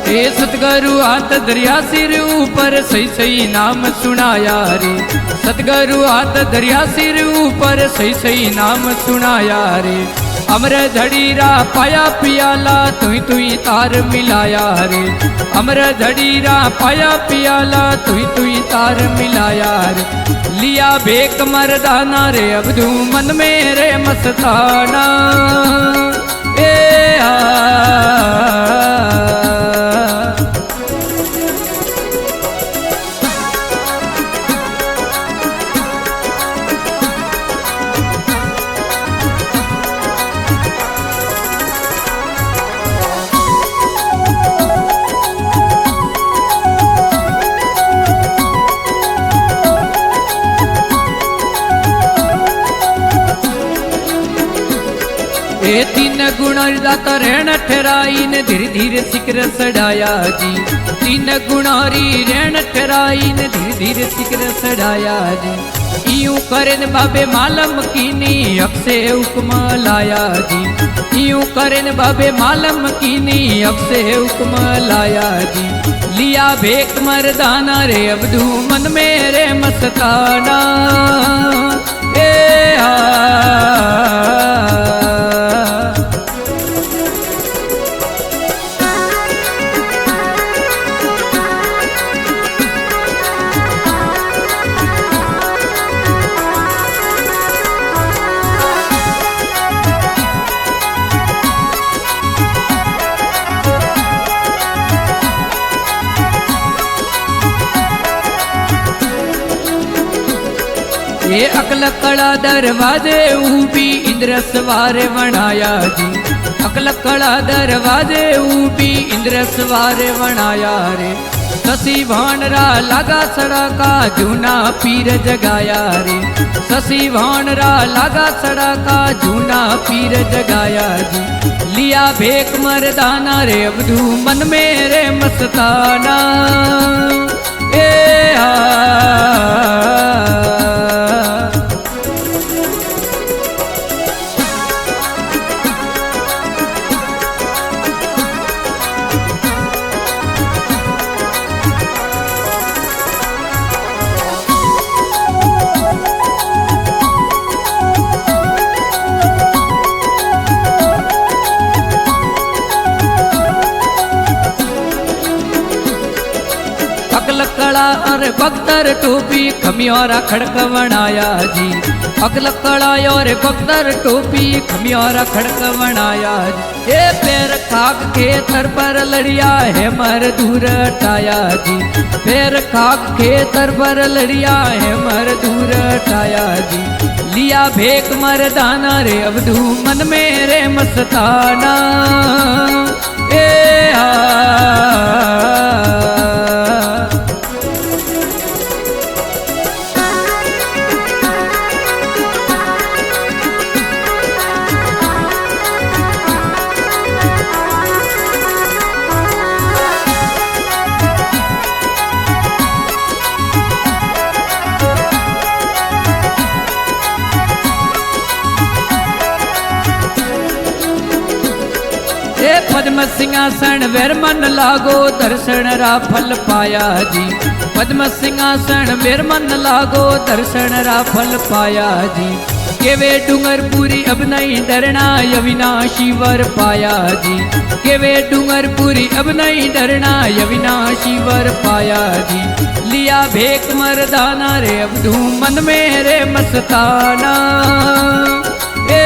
हे सतगुरु हाथ दरिया सिर ऊपर सही सही नाम सुनाया रे। सतगुरु हाथ दरिया सिर ऊपर सही सही नाम सुनाया रे। अमर झड़ीरा पाया पियाला तुई तुई तार मिलाया रे। अमर झड़ीरा पाया पियाला तुई तुई तार मिलाया रे। लिया भेक मर्दाना रे अबदू मन में रे मस्ताना ए ए तीन गुण दाता रहन ठहराई ने धीरे धीरे सिकर सड़ाया जी। तीन गुणारी रहन ठहराई ने धीरे धीरे सिकर सड़ाया जी। यूं करेन बाबे मालम कीनी अक्से हुक्म लाया जी। यूं करेन बाबे मालम कीनी अक्से हुक्म लाया जी। लिया भेक मर्दाना रे अबदू मन में रे मस्ताना ए ये अकल कड़ा दरवाजे ऊपी इंद्र सवारे वणाया जी। अकल कड़ा दरवाजे ऊपी इंद्र सवारे वणाया रे। ससी भानरा लागा सड़का जूना पीर जगाया रे। ससी भानरा लागा सड़का जूना पीर जगाया जी। लिया भेक मर्दाना रे अबदू मन में रे मस्ताना ए कड़ा और बख्तर टोपी खमियारा खड़क बनाया जी। अगल कड़ा और बख्तर टोपी खमियारा खड़क बनाया जी। ये पैर खाक खेतर पर लड़िया है मर दूर टाया जी। पैर खाक खेतर पर लड़िया है मर दूर टाया जी। लिया भेक मर्दाना रे अबदू मन में रे मस्ताना ए पद्म सिंहासन वेर मन लागो दर्शन रा फल पाया जी। पद्म सिंहासन वेर मन लागो दर्शन रा फल पाया जी। केवे डूंगरपुरी अब नहीं डरना अविनाशी वर पाया जी। केवे डूंगरपुरी अब नहीं डरना अविनाशी वर पाया जी। लिया भेक मर्दाना रे अबदू मन में रे मस्ताना ए